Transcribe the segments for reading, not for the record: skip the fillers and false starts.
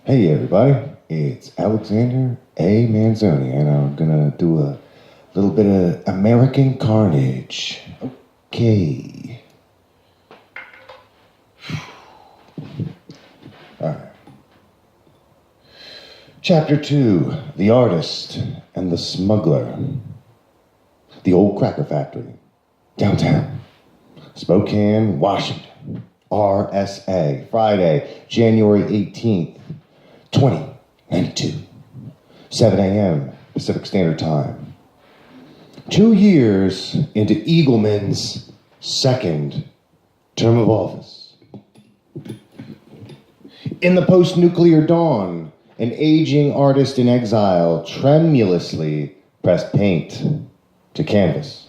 Hey everybody, it's Alexander A. Manzoni, and I'm gonna do a little bit of American Carnage. Okay. Alright. Chapter 2, The Artist and the Smuggler. The Old Cracker Factory, downtown, Spokane, Washington. RSA, Friday, January 18th, 2092, 7 a.m. Pacific Standard Time. 2 years into Eagleman's second term of office. In the post-nuclear dawn, an aging artist in exile tremulously pressed paint to canvas.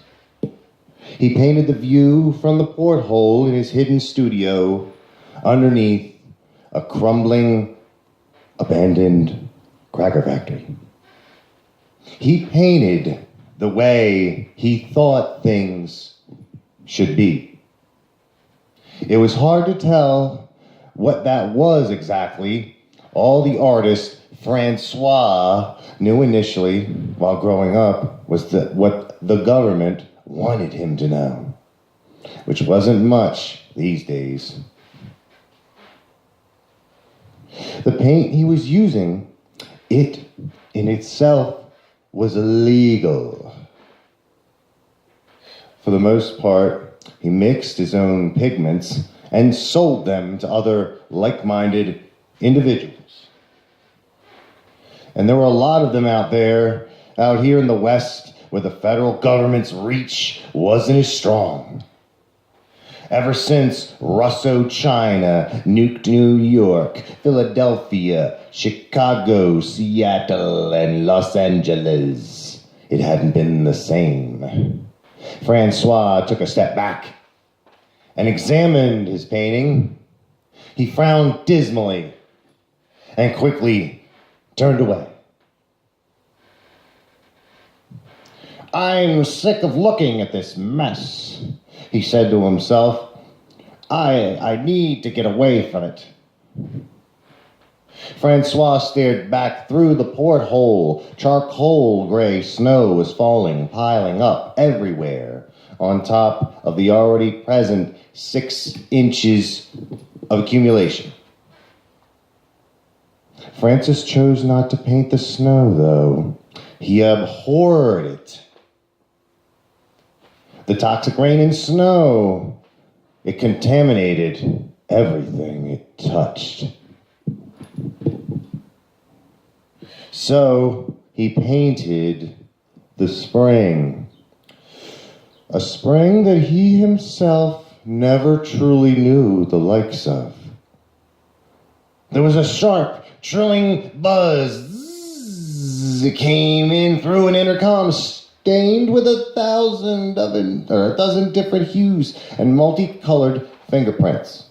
He painted the view from the porthole in his hidden studio underneath a crumbling, abandoned cracker factory. He painted the way he thought things should be. It was hard to tell what that was exactly. All the artist Francois knew initially while growing up was what the government wanted him to know, which wasn't much these days. The paint he was using, it in itself was illegal. For the most part, he mixed his own pigments and sold them to other like-minded individuals. And there were a lot of them out here in the West, where the federal government's reach wasn't as strong. Ever since Russo China nuked New York, Philadelphia, Chicago, Seattle, and Los Angeles, it hadn't been the same. Francois took a step back and examined his painting. He frowned dismally and quickly turned away. "I'm sick of looking at this mess," he said to himself. I need to get away from it. Francois stared back through the porthole. Charcoal gray snow was falling, piling up everywhere on top of the already present 6 inches of accumulation. Francis chose not to paint the snow, though. He abhorred it. The toxic rain and snow, it contaminated everything it touched. So he painted the spring. A spring that he himself never truly knew the likes of. There was a sharp, trilling buzz. It came in through an intercom, stained with 1,000 different hues and multicolored fingerprints.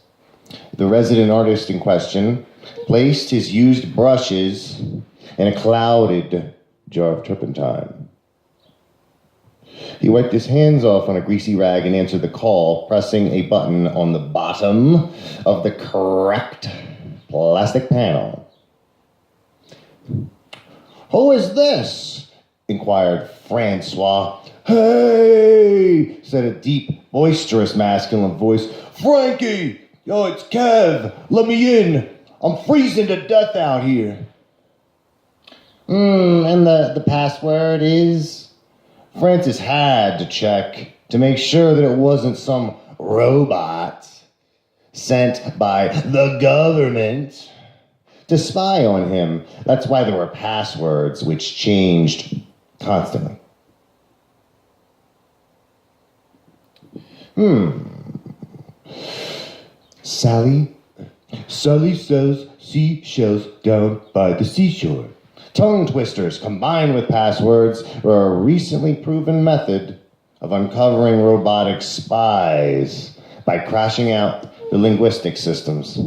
The resident artist in question placed his used brushes in a clouded jar of turpentine. He wiped his hands off on a greasy rag and answered the call, pressing a button on the bottom of the cracked plastic panel. "Who is this?" inquired Francois. "Hey!" said a deep, boisterous, masculine voice. "Frankie! Yo, it's Kev. Let me in. I'm freezing to death out here." And the password is? Francis had to check to make sure that it wasn't some robot sent by the government to spy on him. That's why there were passwords which changed constantly. Sally sells seashells down by the seashore. Tongue twisters combined with passwords were a recently proven method of uncovering robotic spies by crashing out the linguistic systems.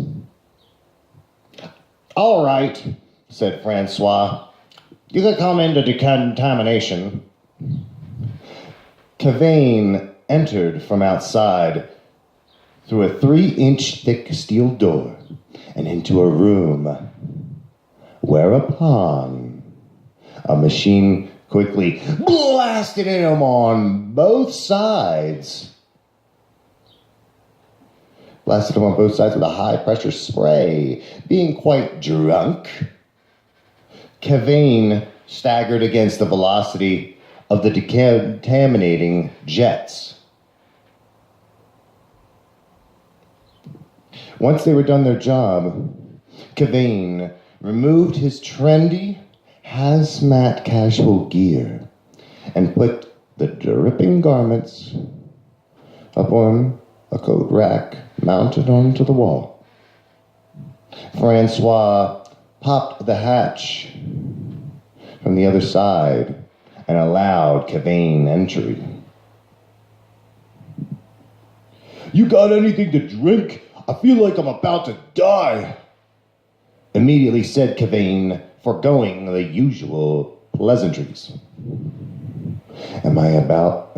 "All right," said Francois. "You can come into decontamination." Cavane entered from outside through a 3-inch thick steel door and into a room Whereupon, a machine quickly blasted him on both sides. Blasted him on both sides with a high-pressure spray. Being quite drunk, Cavane staggered against the velocity of the decontaminating jets. Once they were done their job, Cavane removed his trendy hazmat casual gear and put the dripping garments up on a coat rack mounted onto the wall. Francois popped the hatch from the other side and allowed Cavane entry. "You got anything to drink? I feel like I'm about to die," immediately said Cavane, foregoing the usual pleasantries. Am I about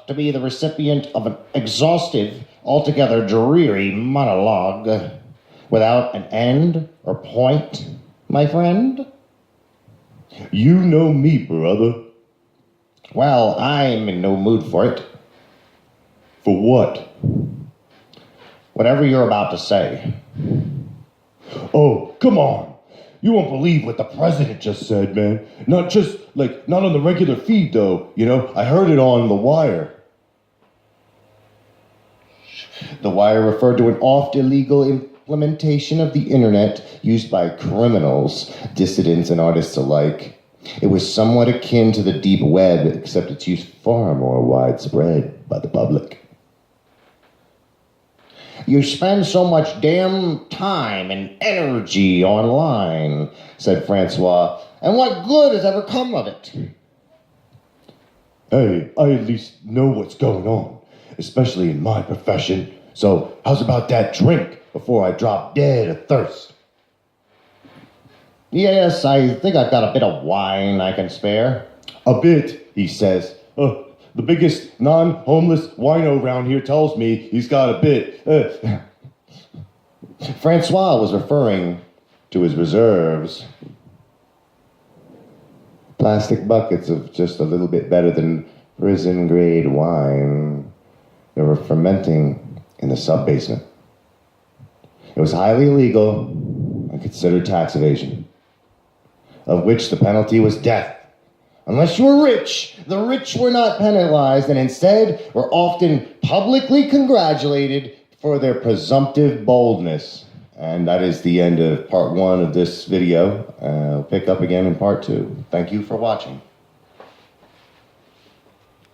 to be the recipient of an exhaustive, altogether dreary monologue without an end or point, my friend? You know me, brother. Well, I'm in no mood for it. For what? Whatever you're about to say. Oh, come on. You won't believe what the president just said, man. Not on the regular feed, though. You know, I heard it on The Wire. The Wire referred to an oft-illegal implementation of the internet used by criminals, dissidents, and artists alike. It was somewhat akin to the deep web, except it's used far more widespread by the public. You spend so much damn time and energy online, said Francois, and what good has ever come of it? Hey, I at least know what's going on, especially in my profession. So how's about that drink before I drop dead of thirst? Yes, I think I've got a bit of wine I can spare. A bit, he says. The biggest non-homeless wino around here tells me he's got a bit. Francois was referring to his reserves. Plastic buckets of just a little bit better than prison-grade wine. They were fermenting in the sub-basement. It was highly illegal and considered tax evasion, of which the penalty was death. Unless you were rich, the rich were not penalized and instead were often publicly congratulated for their presumptive boldness. And that is the end of part 1 of this video. I'll pick up again in part 2. Thank you for watching.